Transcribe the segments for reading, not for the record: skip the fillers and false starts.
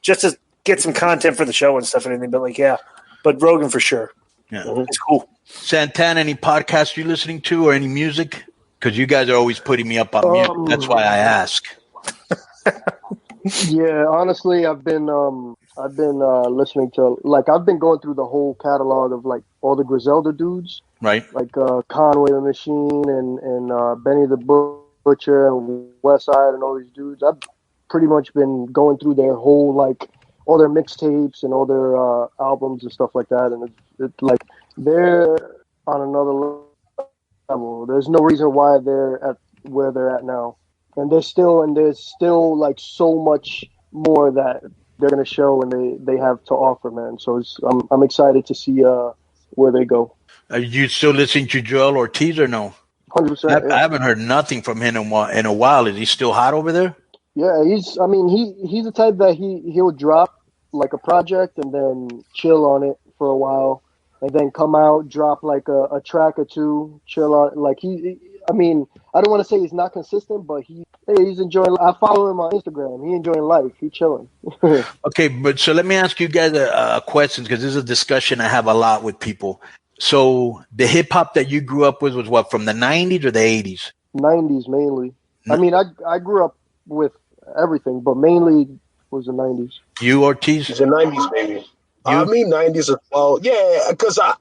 just to get some content for the show and stuff and everything. But like, yeah, but Rogan for sure. Yeah, it's cool. Santana, any podcasts you listening to or any music? Because you guys are always putting me up on music. That's why I ask. Yeah, honestly, I've been listening to, like, I've been going through the whole catalog of like all the Griselda dudes, right? Like Conway the Machine and Benny the Butcher and Westside and all these dudes. I've pretty much been going through their whole, like, all their mixtapes and all their albums and stuff like that, and it's like they're on another level. There's no reason why they're at where they're at now. And there's still like so much more that they're gonna show and they have to offer, man. So I'm excited to see where they go. Are you still listening to Joel Ortiz or no? 100%. I haven't heard nothing from him in a while. Is he still hot over there? Yeah, he's the type that he'll drop like a project and then chill on it for a while, and then come out, drop like a track or two, chill on. Like I don't want to say he's not consistent, but he's enjoying. I follow him on Instagram. He enjoying life. He chilling. Okay, but so let me ask you guys a question, because this is a discussion I have a lot with people. So the hip hop that you grew up with was what, from the 90s or the 80s? 90s mainly. I mean, I grew up with everything, but mainly was the 90s. You, Ortiz? It's the 90s, baby. I mean 90s as well. Yeah, because I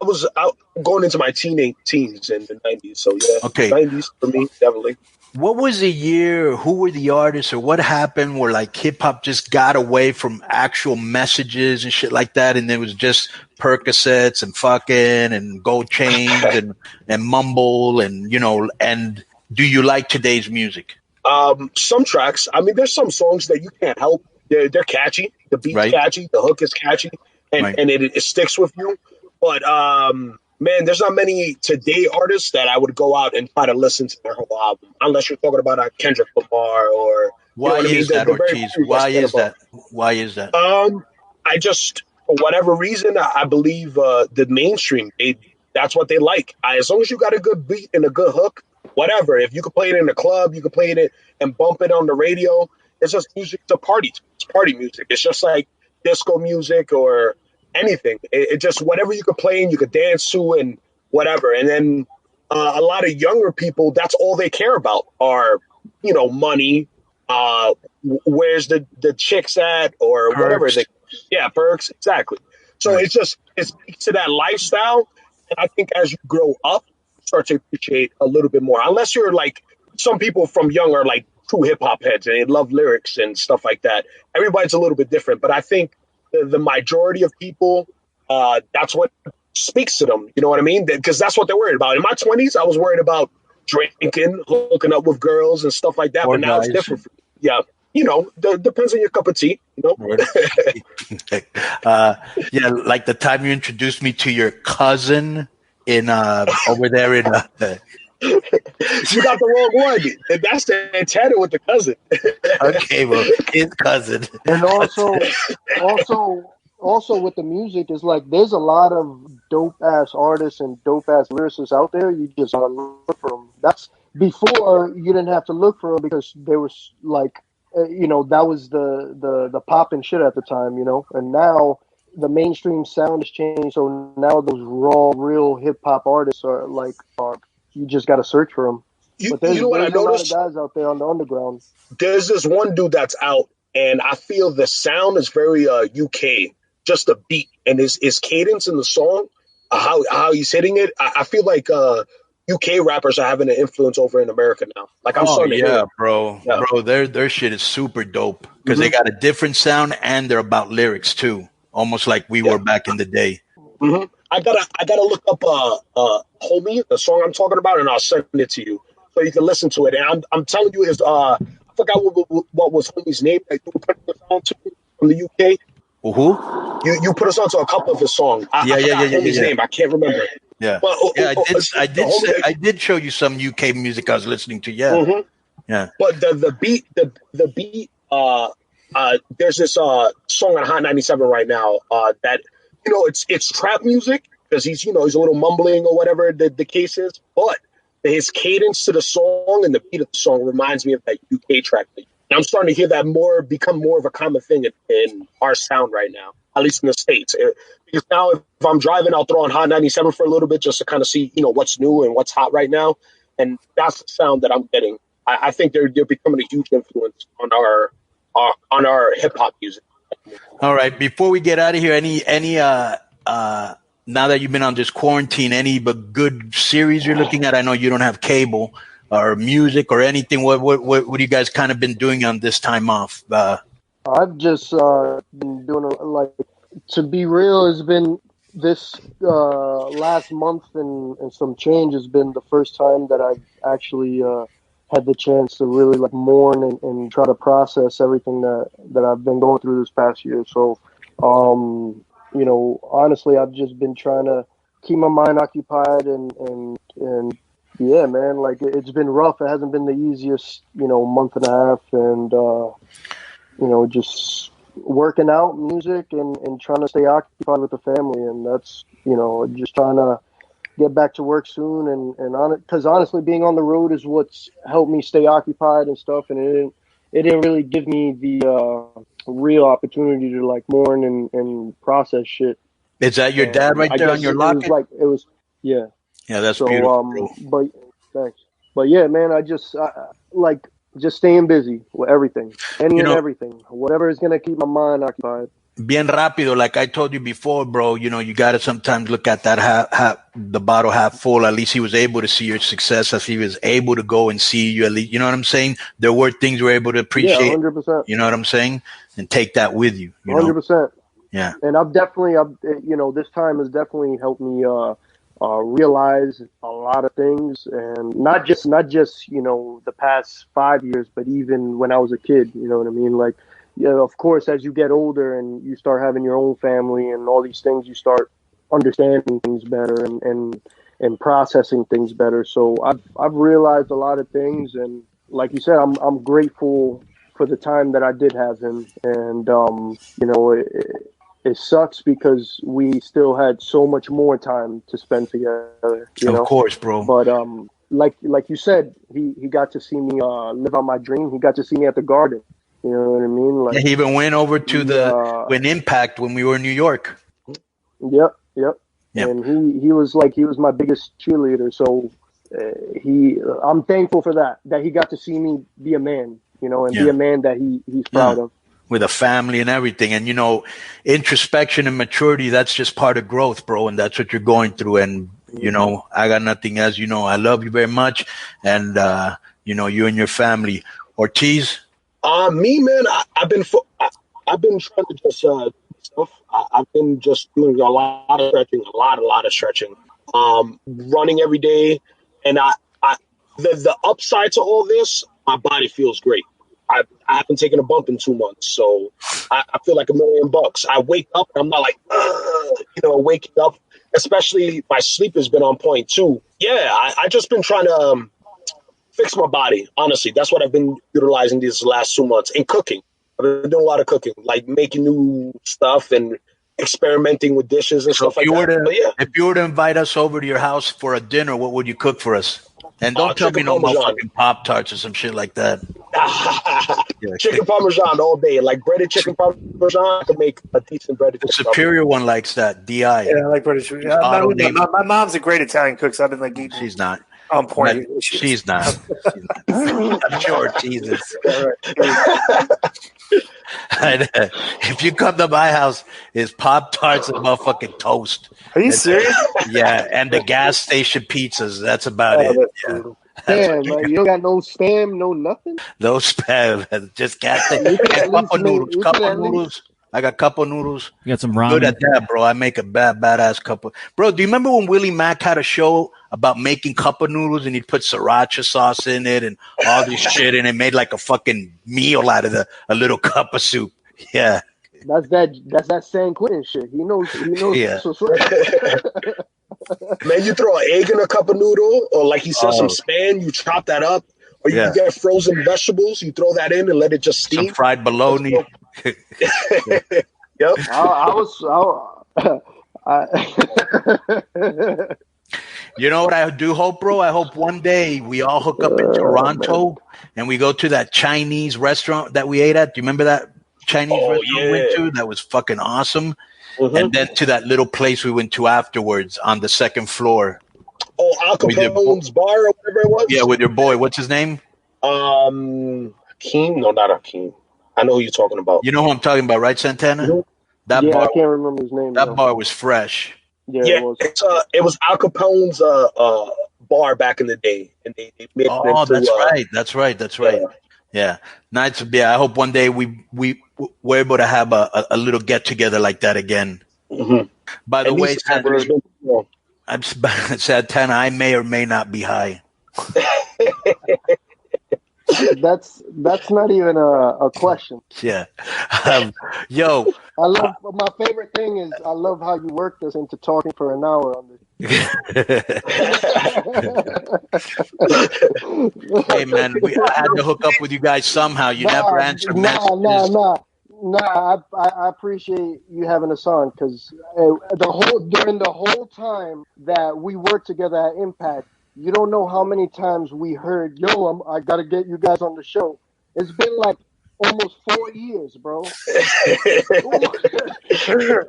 was out going into my teens in the 90s. So yeah, okay, 90s for me, definitely. What was the year? Who were the artists, or what happened where like hip hop just got away from actual messages and shit like that, and it was just Percocets and fucking and gold chains and mumble and and do you like today's music? Some tracks. I mean, there's some songs that you can't help. They're catchy. The beat's catchy. The hook is catchy, and it sticks with you. But man, there's not many today artists that I would go out and try to listen to their whole album, unless you're talking about Kendrick Lamar or. Why is that, Ortiz? Why is that? Why is that? I just, for whatever reason, I believe the mainstream, that's what they like. As long as you got a good beat and a good hook, whatever. If you could play it in a club, you could play it and bump it on the radio. It's just music to party. It's party music. It's just like disco music or anything. It just whatever you could play and you could dance to and whatever. And then a lot of younger people, that's all they care about are, money. Where's the chicks at or perks. Whatever. Perks. Exactly. So it's to that lifestyle. And I think as you grow up, you start to appreciate a little bit more. Unless you're like some people from young are like true hip hop heads and they love lyrics and stuff like that. Everybody's a little bit different, but I think the majority of people, that's what speaks to them. You know what I mean? Because that's what they're worried about. In my 20s, I was worried about drinking, hooking up with girls and stuff like that. But now it's different. Yeah. Depends on your cup of tea, Yeah, like the time you introduced me to your cousin in over there in you got the wrong one. And that's the antenna with the cousin. Okay, well, his cousin. And also with the music, is like there's a lot of dope ass artists and dope ass lyricists out there. You just gotta look for them. That's before you didn't have to look for them because they were like, that was the pop and shit at the time, And now the mainstream sound has changed, so now those raw, real hip hop artists are you just got to search for them. But there's what I noticed? A lot of guys out there on the underground. There's this one dude that's out, and I feel the sound is very UK. Just the beat and his cadence in the song, how he's hitting it. I feel like UK rappers are having an influence over in America now. Like I'm starting to hear. Bro, their shit is super dope because they got a different sound and they're about lyrics too, almost like we were back in the day. Mm-hmm. I gotta look up Homie, the song I'm talking about, and I'll send it to you so you can listen to it. And I'm telling you, I forgot what was Homie's name that you put us on to from the UK. Who? You put us on to a couple of his songs. Homie's name, I can't remember. Yeah, but, I did show you some UK music I was listening to. Yeah, yeah. But the beat, there's this song on Hot 97 right now that. It's trap music because he's a little mumbling or whatever the case is. But his cadence to the song and the beat of the song reminds me of that UK track And I'm starting to hear that become more of a common thing in our sound right now, at least in the States. Because now if I'm driving, I'll throw on Hot 97 for a little bit just to kind of see, what's new and what's hot right now. And that's the sound that I'm getting. I think they're becoming a huge influence on our hip hop music. All right. Before we get out of here, any now that you've been on this quarantine, any but good series you're looking at? I know you don't have cable or music or anything. What you guys kind of been doing on this time off? I've just been doing to be real, it's been this last month and some change has been the first time that I've actually had the chance to really mourn and try to process everything that I've been going through this past year. So, honestly, I've just been trying to keep my mind occupied and yeah, man, it's been rough. It hasn't been the easiest, month and a half, and just working out, music, and trying to stay occupied with the family, and that's just trying to get back to work soon, and on it, because honestly, being on the road is what's helped me stay occupied and stuff, and it didn't really give me the real opportunity to mourn and process shit. Is that your dad right there on your locket? It was yeah. Yeah, that's beautiful. But thanks. But yeah, man, I just staying busy with everything, everything, whatever is gonna keep my mind occupied. Bien rápido, like I told you before, bro. You gotta sometimes look at that the bottle half full. At least he was able to see your success. As he was able to go and see you, at least, you know what I'm saying. There were things we were able to appreciate. Yeah, 100%. You know what I'm saying, and take that with you. 100%. Yeah. And I've definitely, this time has definitely helped me realize a lot of things, and not just the past 5 years, but even when I was a kid. You know what I mean? Of course, as you get older and you start having your own family and all these things, you start understanding things better and processing things better. So I've realized a lot of things, and like you said, I'm grateful for the time that I did have him, and it sucks because we still had so much more time to spend together. Of course, bro. But like you said, he got to see me live out my dream. He got to see me at the Garden. You know what I mean? He even went over to when Impact when we were in New York. Yep. And he was my biggest cheerleader. So I'm thankful for that he got to see me be a man, and be a man that he's proud of. With a family and everything. And, introspection and maturity, that's just part of growth, bro. And that's what you're going through. And, I got nothing else. I love you very much. And, you and your family. Ortiz? Me, man, I've been trying to just stuff. I've been just doing a lot of stretching, a lot of stretching. Running every day. And the upside to all this, my body feels great. I haven't taken a bump in 2 months, so I feel like $1 million. I wake up and I'm not waking up. Especially my sleep has been on point too. Yeah, I just been trying to fix my body. Honestly, that's what I've been utilizing these last 2 months. And cooking, I've been doing a lot of cooking, making new stuff and experimenting with dishes and stuff like that. If you were to invite us over to your house for a dinner, what would you cook for us? And don't tell me no motherfucking Pop-Tarts or some shit like that. Chicken Parmesan all day. Breaded chicken Parmesan. I can make a decent breaded chicken Superior one likes that. D.I. Yeah, I like breaded chicken. My mom's a great Italian cook, so I've been eating. She's not. On point. She's not. I'm sure. Jesus. If you come to my house, it's Pop-Tarts and motherfucking toast. Are you serious? Yeah, and the gas station pizzas. That's about it. Yeah. Damn, man, you don't got no spam, no nothing? No spam. Just gas station. Couple noodles. I got couple noodles. You got some ramen. Good at that, bro. I make a badass couple. Bro, do you remember when Willie Mack had a show about making cup of noodles and he'd put sriracha sauce in it and all this shit and it made a fucking meal out of a little cup of soup? Yeah. That's that San Quentin shit. He knows. Yeah. Man, you throw an egg in a cup of noodle, or like he said, some Spam. You chop that up, or you get frozen vegetables. You throw that in and let it just steam. Some fried bologna. Yep. You know what I do hope, bro? I hope one day we all hook up in Toronto and we go to that Chinese restaurant that we ate at. Do you remember that Chinese restaurant we went to? That was fucking awesome. Mm-hmm. And then to that little place we went to afterwards on the second floor. Oh, Al Capone's bar or whatever it was? Yeah, with your boy. What's his name? Hakeem? No, not Hakeem. I know who you're talking about. You know who I'm talking about, right, Santana? Mm-hmm. That bar, I can't remember his name. That bar was fresh. Yeah, it was Al Capone's bar back in the day, and they made it into, that's right. Yeah, nice. Yeah, I hope one day we're able to have a little get together like that again. Mm-hmm. By the way, Santana, I may or may not be high. That's not even a question. Yeah. Yo. I love my favorite thing is I love how you worked us into talking for an hour on this. Hey man, I had to hook up with you guys somehow. You never answered messages. I appreciate you having us on because during the whole time that we worked together at Impact, you don't know how many times we heard, "Yo, I gotta get you guys on the show." It's been like almost 4 years, bro.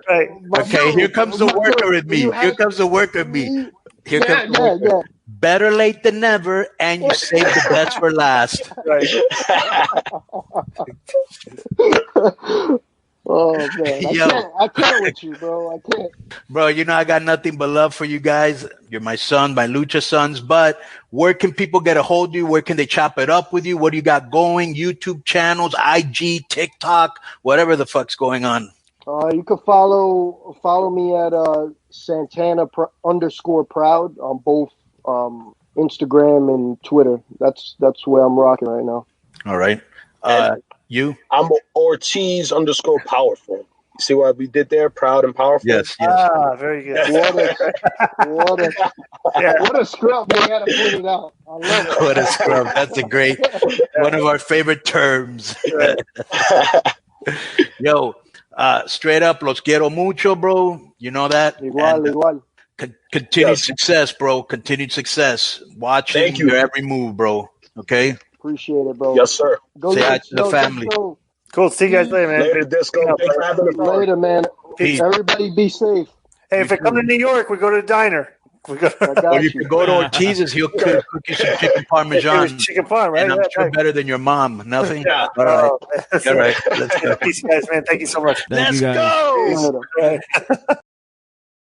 Right. Okay, here comes the worker in me. Here comes the worker in me. Here comes the worker. Yeah. Better late than never, and you saved the best for last. Right. Oh man, I can't with you, bro. I can't. Bro, you know I got nothing but love for you guys. You're my son, my lucha sons. But where can people get a hold of you? Where can they chop it up with you? What do you got going? YouTube channels, IG, TikTok, whatever the fuck's going on. You can follow me at Santana _proud on both Instagram and Twitter. That's where I'm rocking right now. All right. You? I'm Ortiz _powerful. You see what we did there? Proud and powerful. Yes. Ah, very good. What a scrub! We had to put it out. I love it. What a scrub! That's a great one of our favorite terms. Yo, straight up, los quiero mucho, bro. You know that. Igual. Continued success, bro. Continued success. Watching your every move, bro. Okay. Appreciate it, bro. Yes, sir. Say hi to the family. Cool. See you guys later, man. Later, Disco. Thanks for having us. Later, man. Peace. Everybody be safe. Hey, if I come to New York, we go to the diner. Or you can go to Ortiz's. He'll cook you some chicken parmesan. Chicken parm, right? And I'm sure better than your mom. Nothing? Yeah. All right. All right. Let's go. Peace, guys, man. Thank you so much. Let's go. Later.